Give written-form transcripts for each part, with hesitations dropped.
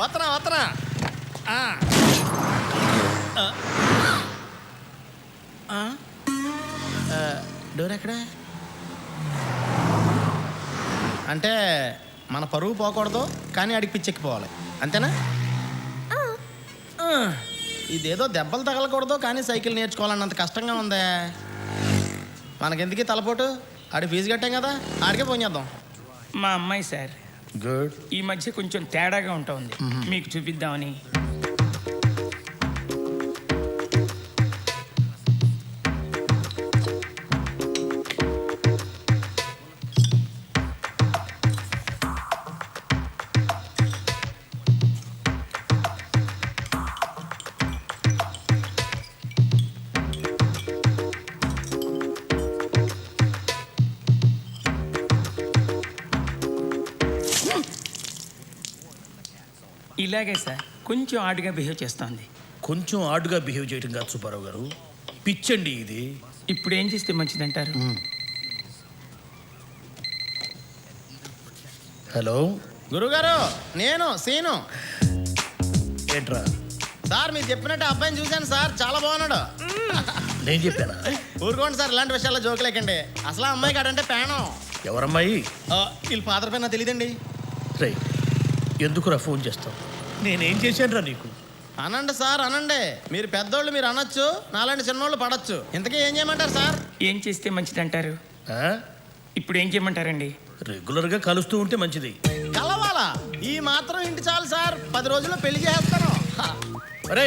వత్తనా door ఎక్కడా? అంటే మన పరువు పోకూడదు, కానీ అడిగి పిచ్చెక్కిపోవాలి, అంతేనా? ఇదేదో దెబ్బలు తగలకూడదు, కానీ సైకిల్ నేర్చుకోవాలన్నంత కష్టంగా ఉందే. మనకెందుకు తలపోటు? ఆడి ఫీజు కట్టాం కదా, ఆడికే ఫోన్ చేద్దాం. మా అమ్మాయి సార్ గుడ్. ఈ మధ్య కొంచెం తేడాగా ఉంటుంది, మీకు చూపిద్దామని. ఇలాగే సార్ కొంచెం ఆడుగా బిహేవ్ చేస్తుంది. కొంచెం ఆడుగా బిహేవ్ చేయడం కాదు సుబ్బారావు గారు, పిచ్చండి ఇది. ఇప్పుడు ఏం చేస్తే మంచిదంటారు? హలో గురుగారు, నేను సీను. ఏంట్రా? సార్ మీరు చెప్పినట్టు అబ్బాయిని చూశాను సార్, చాలా బాగున్నాడు. నేను చెప్పానా? ఊరుకోండి సార్, ఇలాంటి విషయాల్లో జోకులేకండి. అసలు ఆ అమ్మాయి కాడంటే ప్రాణం. ఎవరమ్మాయి? వీళ్ళ ఫాదర్ పైన తెలియదండి. రే, ఎందుకురా ఫోన్ చేస్తావు? నేనేం చేశానురా నీకు? అనండి సార్, అనండి. మీరు పెద్దోళ్ళు, మీరు అనొచ్చు, నాలాంటి చిన్నోళ్ళు పడచ్చు. ఇంతకీ ఏం చేయమంటారు సార్? ఏం చేస్తే మంచిదంటారు? ఆ? ఇప్పుడు ఏం చేయమంటారండి? రెగ్యులర్గా కలుస్తూ ఉంటే మంచిది. కలవాలా? ఈ మాత్రం ఇంటి చాలు సార్, 10 రోజుల్లో పెళ్లి చేస్తాను. అరే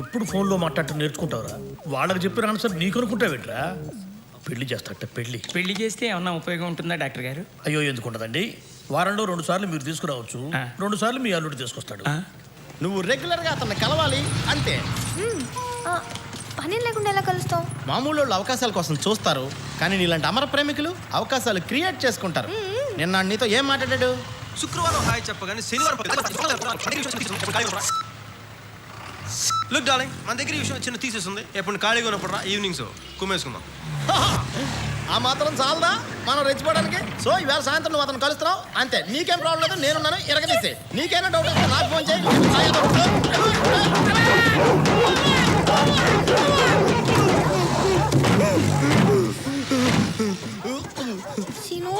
ఎప్పుడు ఫోన్లో మాట్లాడటం నేర్చుకుంటావురా? వాళ్ళకి చెప్పిన ఆన్సర్ నీకు అనుకుంటావేట్రా? పెళ్లి చేస్తాట పెళ్లి. పెళ్లి చేస్తే ఏమన్నా ఉపయోగం ఉంటుందా డాక్టర్ గారు? అయ్యో, ఎందుకు ఉండదండి. వారంలో 2 సార్లు మీరు తీసుకురావచ్చు, 2 సార్లు మీ అల్లుడు తీసుకొస్తాడు. నువ్వు రెగ్యులర్గా అతన్ని కలవాలి అంతే. పని లేకుండా ఎలా కలుస్తావు? మామూలు వాళ్ళు అవకాశాల కోసం చూస్తారు, కానీ నీలాంటి అమర ప్రేమికులు అవకాశాలు క్రియేట్ చేసుకుంటారు. నిన్న నీతో ఏం మాట్లాడాడు? శుక్రవారం హాయ్ చెప్పగానే శనివారం లుక్ డార్లింగ్, మన దగ్గర ఈ విషయం చిన్న తీసేస్తుంది. ఎప్పుడు ఖాళీగా ఉన్నప్పుడు ఈవినింగ్స్ కుమ్మేసుకుందాం. ఆ మాత్రం చాలదా మనం రెచ్చిపోవడానికి? సో ఈవేళ సాయంత్రం నువ్వు అతను కలుస్తున్నావు అంతే. నీకేం ప్రాబ్లం లేదు, నేనున్నాను, ఎరగదీసే. నీకైనా డౌట్ వస్తే నాకు ఫోన్ చేయి. సీను,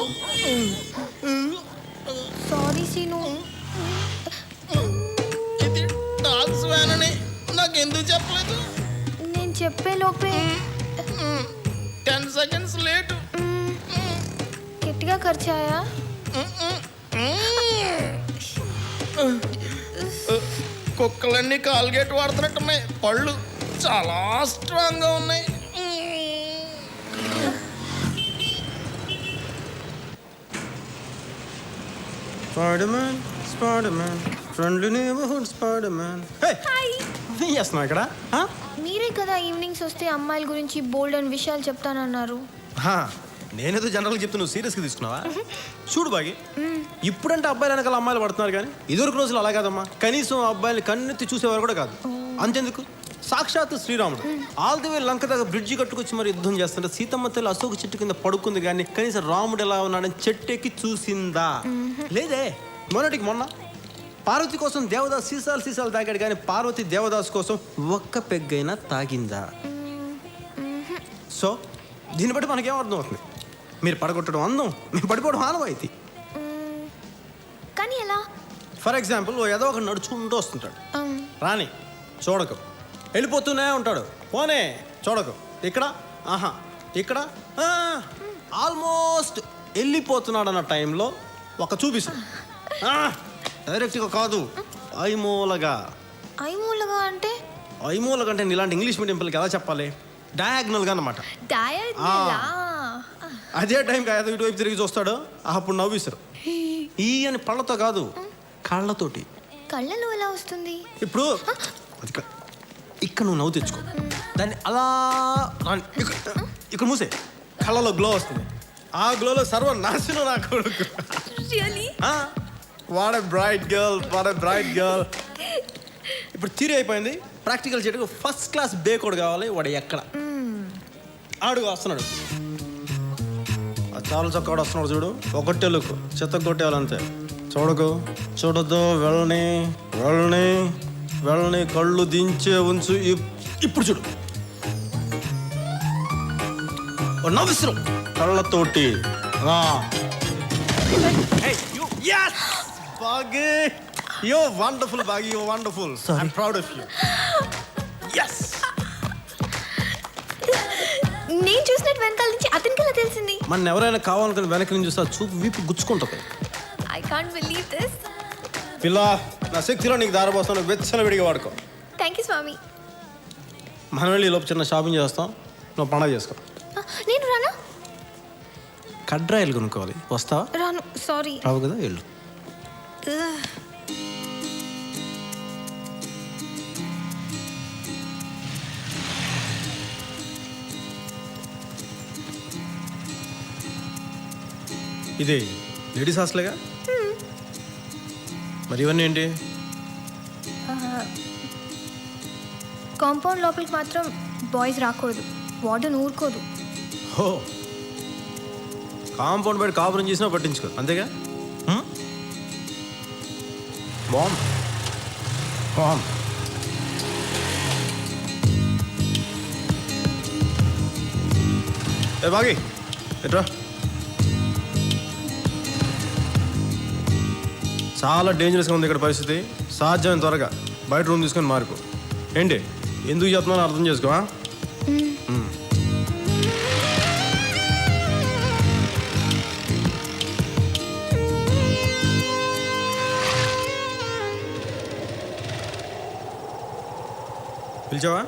సారీ సీను. ఇది డాగ్స్ వ్యాన్ అని నాకు ఎందుకు చెప్పలేదు? నేను చెప్పే లోపే 10 సెకండ్స్ లేటు. గట్టిగా ఖర్చాయా? కుక్కలన్నీ కాల్గేట్ వాడుతున్నట్టున్నాయి, పళ్ళు చాలా స్ట్రాంగ్గా ఉన్నాయి. Spiderman, Spiderman, friendly neighbourhood Spiderman. ఏం చేస్తున్నావు ఇక్కడ? మీరే కదా ఈవినింగ్స్ వస్తే అమ్మాయిల గురించి బోల్డ్ అని విషయాలు చెప్తానన్నారు. నేనేదో జనరల్గా చెప్తే నువ్వు సీరియస్గా తీసుకున్నావా? చూడు బాగి, ఇప్పుడంటే అబ్బాయిలు వెనకాల అమ్మాయిలు పడుతున్నారు, కానీ ఇదివరకు రోజులు అలా కాదమ్మా. కనీసం అబ్బాయిలు కన్నెత్తి చూసేవారు కూడా కాదు. అంతెందుకు, సాక్షాత్ శ్రీరాముడు ఆల్ ది వే లంక దగ్గర బ్రిడ్జి కట్టుకొచ్చి మరి యుద్ధం చేస్తుంటే సీతమ్మ తల్లి అశోక చెట్టు కింద పడుకుంది, కానీ కనీసం రాముడు ఎలా ఉన్నాడని చెట్టెక్కి చూసిందా? లేదే. మొన్నటికి మొన్న పార్వతి కోసం దేవదాస్ సీసాలు తాగాడు, కానీ పార్వతి దేవదాస్ కోసం ఒక్క పెగ్గైనా తాగిందా? సో దీన్ని బట్టి మనకేం అర్థం అవుతుంది? మీరు పడగొట్టడం అందం, మేము పడిపోవడం ఆనవాయితీ. కానీ ఎలా? ఫర్ ఎగ్జాంపుల్, ఏదో ఒక నడుచుకుంటూ వస్తుంటాడు, రాని చూడకు, వెళ్ళిపోతూనే ఉంటాడు, పోనే చూడకు, ఇక్కడ ఆహా ఇక్కడ ఆల్మోస్ట్ వెళ్ళిపోతున్నాడు అన్న టైంలో ఒక చూపిస్తాడు. డైరెక్ట్గా కాదు, ఐమూలగా. ఐమూలగా అంటే? ఐమూలగా అంటే ఇలాంటి ఇంగ్లీష్ మీడియం పిల్లలకి ఎలా చెప్పాలి? డయాగ్నల్గా అన్నమాట. అదే టైంకి ఏదో ఇటువైపు తిరిగి చూస్తాడు, అప్పుడు నవ్విస్తారు. ఈ అని పళ్ళతో కాదు, కళ్ళతోటి. కళ్ళలో ఎలా వస్తుంది? ఇప్పుడు ఇక్కడ నువ్వు నవ్వు తెచ్చుకో, దాన్ని అలా ఇక్కడ మూసే, కళ్ళలో గ్లో వస్తుంది. ఆ గ్లోలో సర్వనాశనం నా కొడుకు. What a bright girl. ఇప్పుడు థియరీ అయిపోయింది, ప్రాక్టికల్ చేయడానికి ఫస్ట్ క్లాస్ బేకోడు కావాలి. వాడు ఎక్కడ ఆడుగు వస్తున్నాడు, చాలా చక్కగా వస్తున్నాడు చూడు, ఒకటే లుక్ చెత్త కొట్టేవాళ్ళంతే. చూడకు, చూడదు, వెళ్ళని వెళ్ళని వెళ్ళని, కళ్ళు దించే ఉంచు. ఇప్పుడు చూడు, నవ్విస్తున్నాం కళ్ళతోటి. బాగి, యో వండర్ఫుల్ బాగి, yo wonderful. I'm proud of you. Yes, నేను చూసినట్టు వెనకాల నుంచి అతనికి ఎలా తెలిసింది? మన ఎవరైనా కావాలనుకుని వెనక నుంచి చూస్తే చూపు వీపు గుచ్చుకుంటుంది. I can't believe this. పిల్ల, నా శక్తిలో నీకు దారపోస్తాను, వెచ్చల విడిగా వాడుకో. థ్యాంక్ యూ స్వామి. మనం వెళ్ళి లోపు చిన్న షాపింగ్ చేస్తాం, నువ్వు పండగ చేసుకో. నేను రానా? కడ్రాయిలు కొనుక్కోవాలి, వస్తావా? రాను, సారీ. రావు కదా, వెళ్ళు. ఇది లేడీస్ హాస్టల్గా? మరి ఇవన్నీ ఏంటి? కాంపౌండ్ లోపలికి మాత్రం బాయ్స్ రాకూడదు, వార్డెన్ ఊరుకోదు. హో, కాంపౌండ్ బయట కాపురం చేసినా పట్టించుకో, అంతేగా? Bomb bomb. ఏ బాగి, ఎట్రా. చాలా డేంజరస్గా ఉంది ఇక్కడ పరిస్థితి. సాధ్యమైన త్వరగా బయట రూమ్ తీసుకొని మారిపో. ఏంటి, ఎందుకు చెప్తున్నానో అర్థం చేసుకో. పిలిచావా?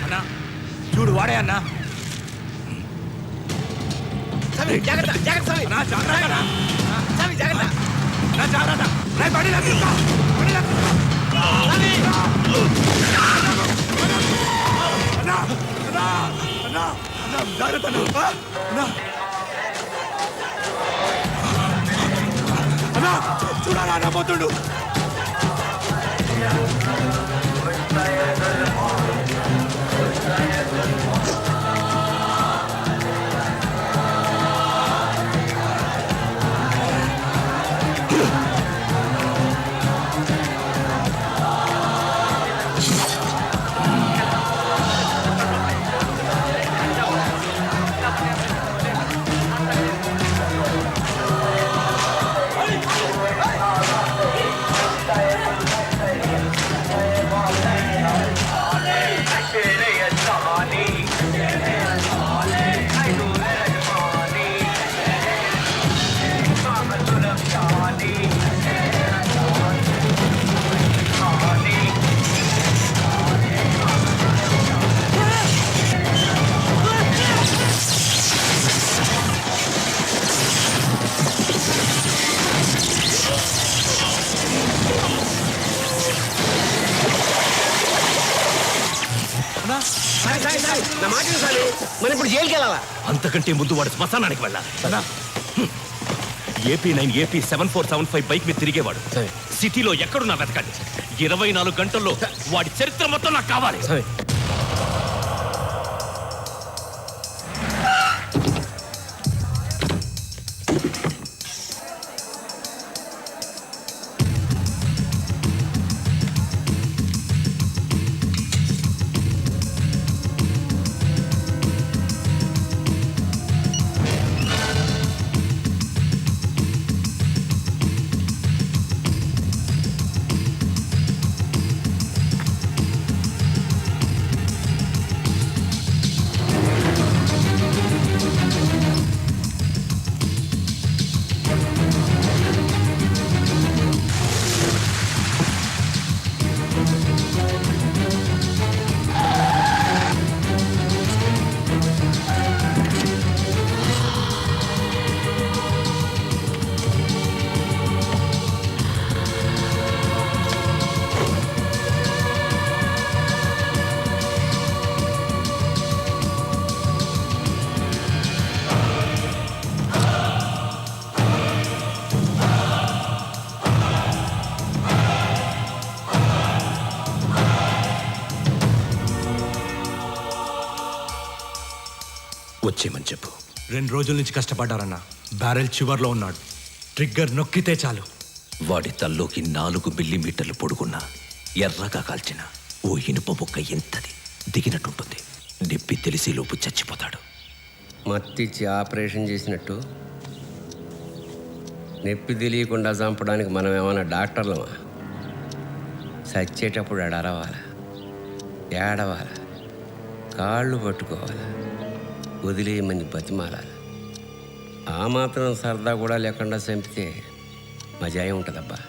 అన్నా చూడు, వాడే అన్నా. చూడాలా పోతుండు. మనం ఇప్పుడు జైలుకి వెళ్ళాలా? అంతకంటే ముందు వాడు శ్మశానానికి వెళ్ళాలి. AP9 AP 7475 బైక్ మీద తిరిగేవాడు. సిటీలో ఎక్కడున్నా వెతకండి. 24 గంటల్లో వాడి చరిత్ర మొత్తం నాకు కావాలి. వచ్చేయమని చెప్పు. 2 రోజుల నుంచి కష్టపడ్డారన్న. బ్యారెల్ చివర్లో ఉన్నాడు. ట్రిగ్గర్ నొక్కితే చాలు. వాడి తల్లోకి 4 మిల్లీమీటర్లు పొడుగున్న ఎర్రగా కాల్చిన ఓ ఇనుప బొక్క ఎంతది దిగినట్టుంటుంది. నొప్పి తెలిసేలోపు చచ్చిపోతాడు. మత్తిచ్చి ఆపరేషన్ చేసినట్టు నొప్పి తెలియకుండా చంపడానికి మనం ఏమైనా డాక్టర్లమా? చచ్చేటప్పుడు అడరవాలా, ఏడవాలా, కాళ్ళు పట్టుకోవాలా, వదిలేయమని బతిమాలాలి. ఆ మాత్రం సరదా కూడా లేకుండా చంపితే మజా ఉంటుందబ్బా.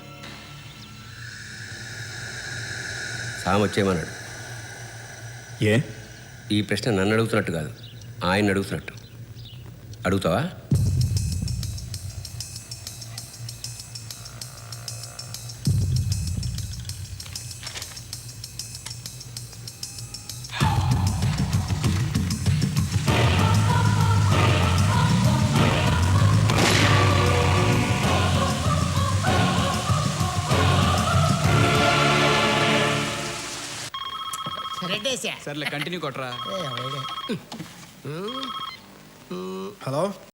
సామొచ్చేయమన్నాడు. ఏ? ఈ ప్రశ్న నన్ను అడుగుతున్నట్టు కాదు, ఆయన అడుగుతున్నట్టు. అడుగుతావా? రెడ్డేసా సర్లే కంటిన్యూ కొట్రా. హలో